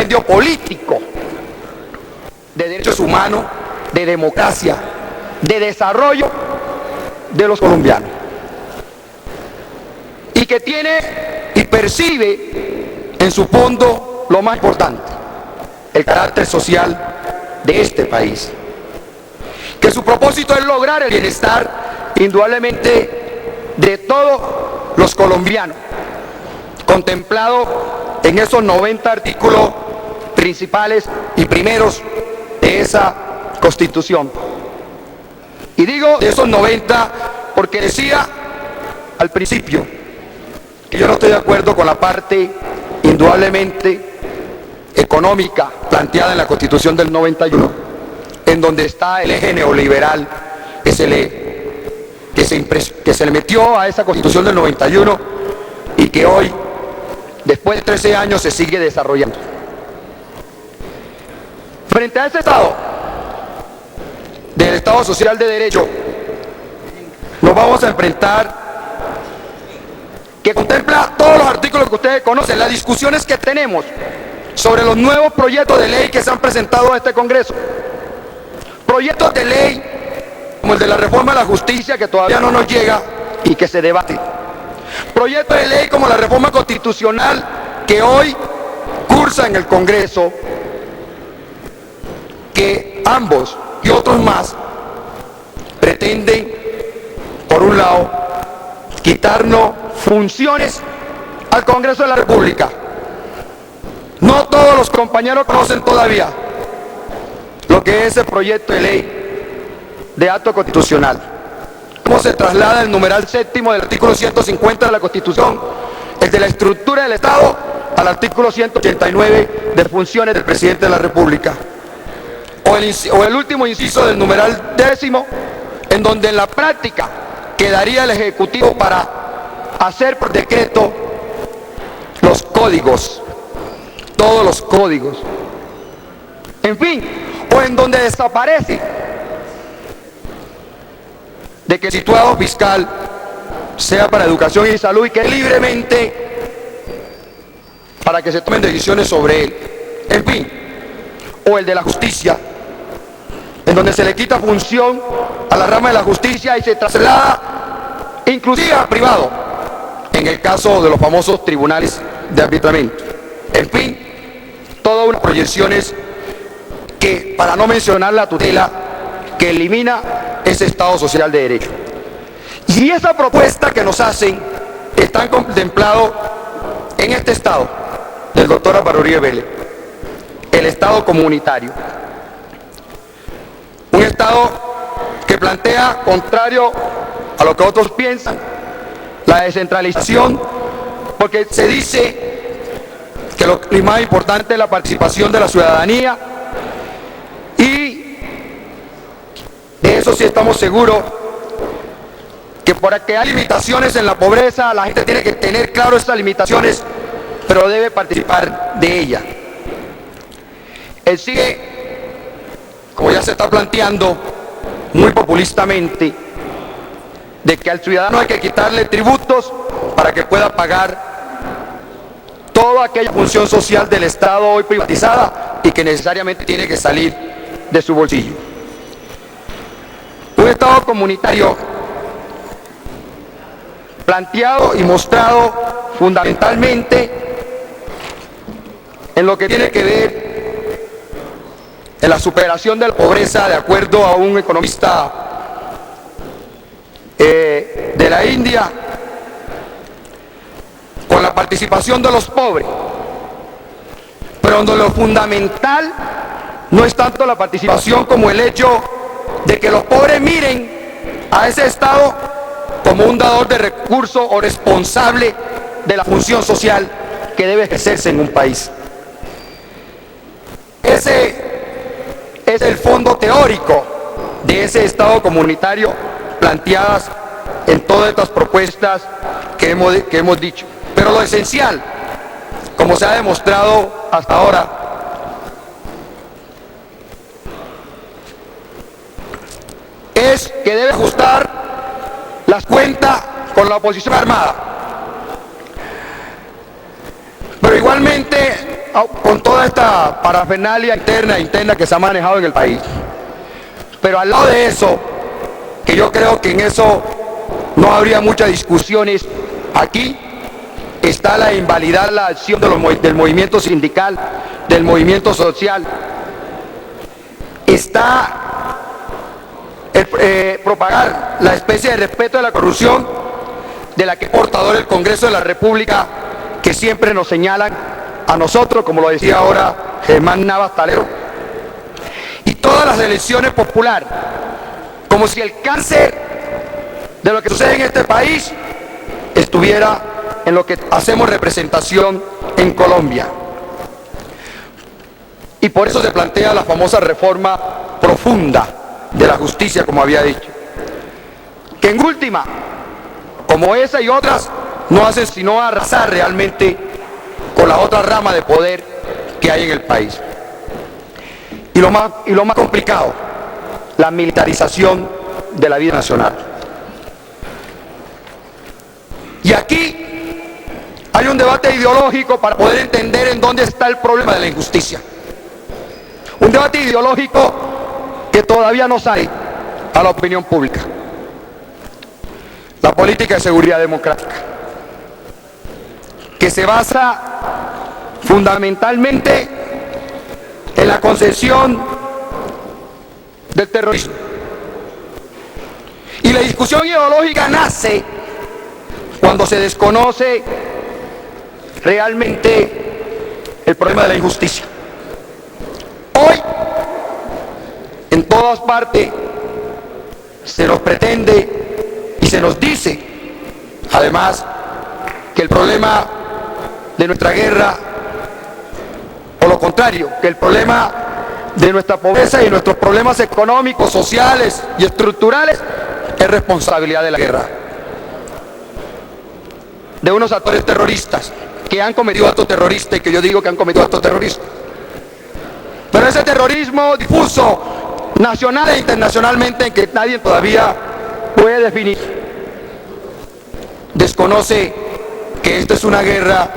compendio político de derechos humanos, de democracia, de desarrollo de los colombianos. Y que tiene y percibe en su fondo lo más importante, el carácter social de este país. Que su propósito es lograr el bienestar indudablemente de todos los colombianos, contemplado en esos 90 artículos principales y primeros de esa Constitución. Y digo de esos 90 porque decía al principio que yo no estoy de acuerdo con la parte indudablemente económica planteada en la Constitución del 91, en donde está el eje neoliberal que se le metió a esa Constitución del 91 y que hoy, después de 13 años, se sigue desarrollando. Frente a ese Estado, del Estado Social de Derecho, nos vamos a enfrentar, que contempla todos los artículos que ustedes conocen, las discusiones que tenemos sobre los nuevos proyectos de ley que se han presentado a este Congreso. Proyectos de ley como el de la reforma de la justicia, que todavía no nos llega y que se debate. Proyectos de ley como la reforma constitucional que hoy cursa en el Congreso, que ambos y otros más pretenden, por un lado, quitarnos funciones al Congreso de la República. No todos los compañeros conocen todavía lo que es el proyecto de ley de acto constitucional. Cómo se traslada el numeral séptimo del artículo 150 de la Constitución, el de la estructura del Estado, al artículo 189 de funciones del presidente de la República. O el último inciso del numeral décimo, en donde en la práctica quedaría el Ejecutivo para hacer por decreto los códigos, todos los códigos. En fin, o en donde desaparece de que el situado fiscal sea para educación y salud y que libremente para que se tomen decisiones sobre él. En fin, o el de la justicia, en donde se le quita función a la rama de la justicia y se traslada inclusive a privado, en el caso de los famosos tribunales de arbitramiento. En fin, todas unas proyecciones que, para no mencionar la tutela que elimina ese Estado Social de Derecho. Y esa propuesta que nos hacen está contemplado en este Estado del doctor Álvaro Uribe Vélez, el Estado comunitario. Un Estado que plantea, contrario a lo que otros piensan, la descentralización, porque se dice que lo más importante es la participación de la ciudadanía, y de eso sí estamos seguros, que porque hay limitaciones en la pobreza, la gente tiene que tener claro esas limitaciones, pero debe participar de ellas. Él sigue, como ya se está planteando muy populistamente, de que al ciudadano hay que quitarle tributos para que pueda pagar toda aquella función social del Estado hoy privatizada y que necesariamente tiene que salir de su bolsillo. Un Estado comunitario planteado y mostrado fundamentalmente en lo que tiene que ver en la superación de la pobreza, de acuerdo a un economista de la India, con la participación de los pobres, pero donde lo fundamental no es tanto la participación como el hecho de que los pobres miren a ese Estado como un dador de recursos o responsable de la función social que debe ejercerse en un país. Ese es el fondo teórico de ese Estado comunitario planteadas en todas estas propuestas que hemos dicho. Pero lo esencial, como se ha demostrado hasta ahora, es que debe ajustar las cuentas con la oposición armada. Pero igualmente con toda esta parafernalia interna e interna que se ha manejado en el país. Pero al lado de eso, que yo creo que en eso no habría muchas discusiones, aquí está la invalidar la acción del movimiento sindical, del movimiento social, está propagar la especie de respeto de la corrupción de la que es portador el Congreso de la República, que siempre nos señalan a nosotros, como lo decía ahora Germán Navas Talero, y todas las elecciones populares, como si el cáncer de lo que sucede en este país estuviera en lo que hacemos representación en Colombia. Y por eso se plantea la famosa reforma profunda de la justicia, como había dicho, que en última, como esa y otras, no hacen sino arrasar realmente con la otra rama de poder que hay en el país. Y lo más complicado, la militarización de la vida nacional. Y aquí hay un debate ideológico para poder entender en dónde está el problema de la injusticia. Un debate ideológico que todavía no sale a la opinión pública. La política de seguridad democrática, que se basa fundamentalmente en la concesión del terrorismo. Y la discusión ideológica nace cuando se desconoce realmente el problema de la injusticia. Hoy, en todas partes, se nos pretende y se nos dice, además, que el problema de nuestra guerra, o lo contrario, que el problema de nuestra pobreza y nuestros problemas económicos, sociales y estructurales es responsabilidad de la guerra, de unos actores terroristas que han cometido actos terroristas y que yo digo que han cometido actos terroristas. Pero ese terrorismo difuso nacional e internacionalmente, en que nadie todavía puede definir, desconoce que esta es una guerra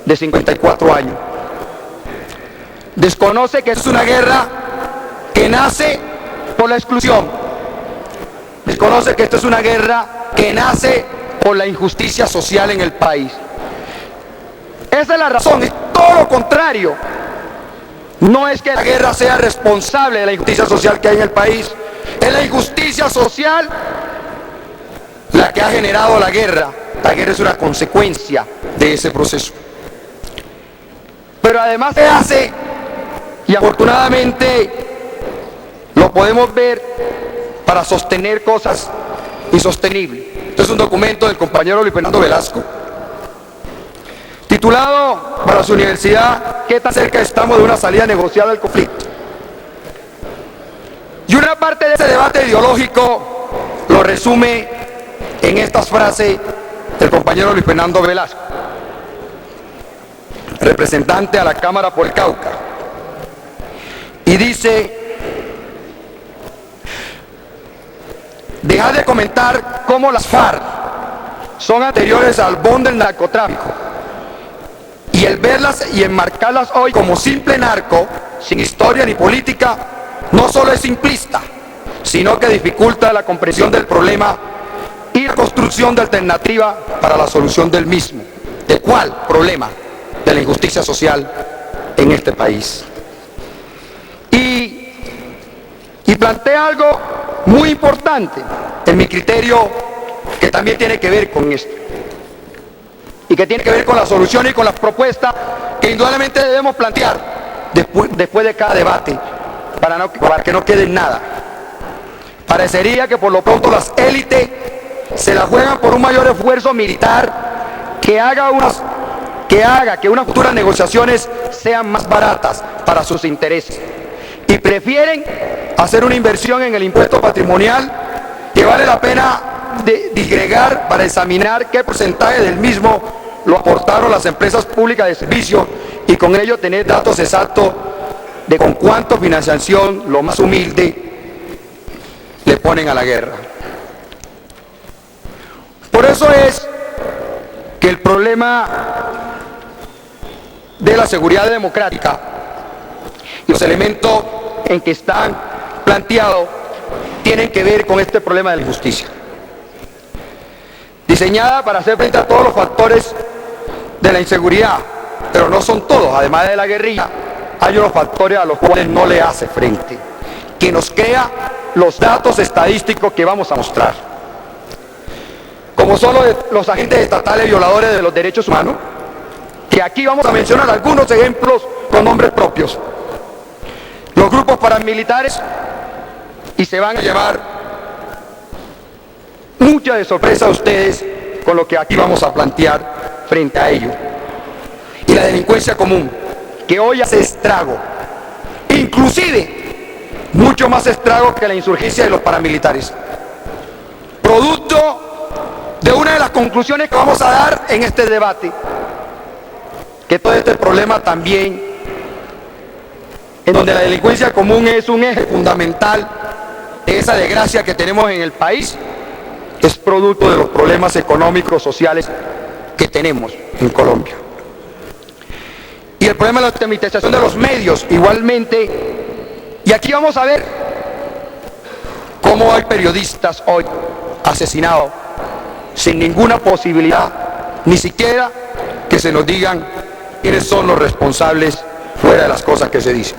de 54 años. Desconoce que es una guerra que nace por la exclusión. Desconoce que esto es una guerra que nace por la injusticia social en el país. Esa es la razón, es todo lo contrario. No es que la guerra sea responsable de la injusticia social que hay en el país, es la injusticia social la que ha generado la guerra. La guerra es una consecuencia de ese proceso. Pero además se hace, y afortunadamente lo podemos ver, para sostener cosas insostenibles. Este es un documento del compañero Luis Fernando Velasco, titulado para su universidad ¿Qué tan cerca estamos de una salida negociada del conflicto? Y una parte de ese debate ideológico lo resume en estas frases del compañero Luis Fernando Velasco, representante a la Cámara por el Cauca, y dice: dejar de comentar cómo las FARC son anteriores al boom del narcotráfico, y el verlas y enmarcarlas hoy como simple narco, sin historia ni política, no solo es simplista, sino que dificulta la comprensión del problema y la construcción de alternativa para la solución del mismo. ¿De cuál problema? De la injusticia social en este país. Y plantea algo muy importante, en mi criterio, que también tiene que ver con esto, y que tiene que ver con la solución y con las propuestas que indudablemente debemos plantear después de cada debate, para que no quede nada. Parecería que por lo pronto las élites se la juegan por un mayor esfuerzo militar que haga que unas futuras negociaciones sean más baratas para sus intereses, y prefieren hacer una inversión en el impuesto patrimonial que vale la pena disgregar para examinar qué porcentaje del mismo lo aportaron las empresas públicas de servicio, y con ello tener datos exactos de con cuánto financiación, lo más humilde, le ponen a la guerra. Por eso es que el problema de la seguridad democrática y los elementos en que están planteados tienen que ver con este problema de la injusticia. Diseñada para hacer frente a todos los factores de la inseguridad, pero no son todos. Además de la guerrilla, hay unos factores a los cuales no le hace frente, que nos crea los datos estadísticos que vamos a mostrar, como son los agentes estatales violadores de los derechos humanos, que aquí vamos a mencionar algunos ejemplos con nombres propios, los grupos paramilitares, y se van a llevar mucha de sorpresa a ustedes con lo que aquí vamos a plantear frente a ello. Y la delincuencia común, que hoy hace estrago, inclusive mucho más estrago que la insurgencia de los paramilitares, producto de una de las conclusiones que vamos a dar en este debate, que todo este problema también, en donde la delincuencia común es un eje fundamental de esa desgracia que tenemos en el país, es producto de los problemas económicos, sociales que tenemos en Colombia. Y el problema de la democratización de los medios, igualmente. Y aquí vamos a ver cómo hay periodistas hoy asesinados sin ninguna posibilidad, ni siquiera que se nos digan quiénes son los responsables fuera de las cosas que se dicen.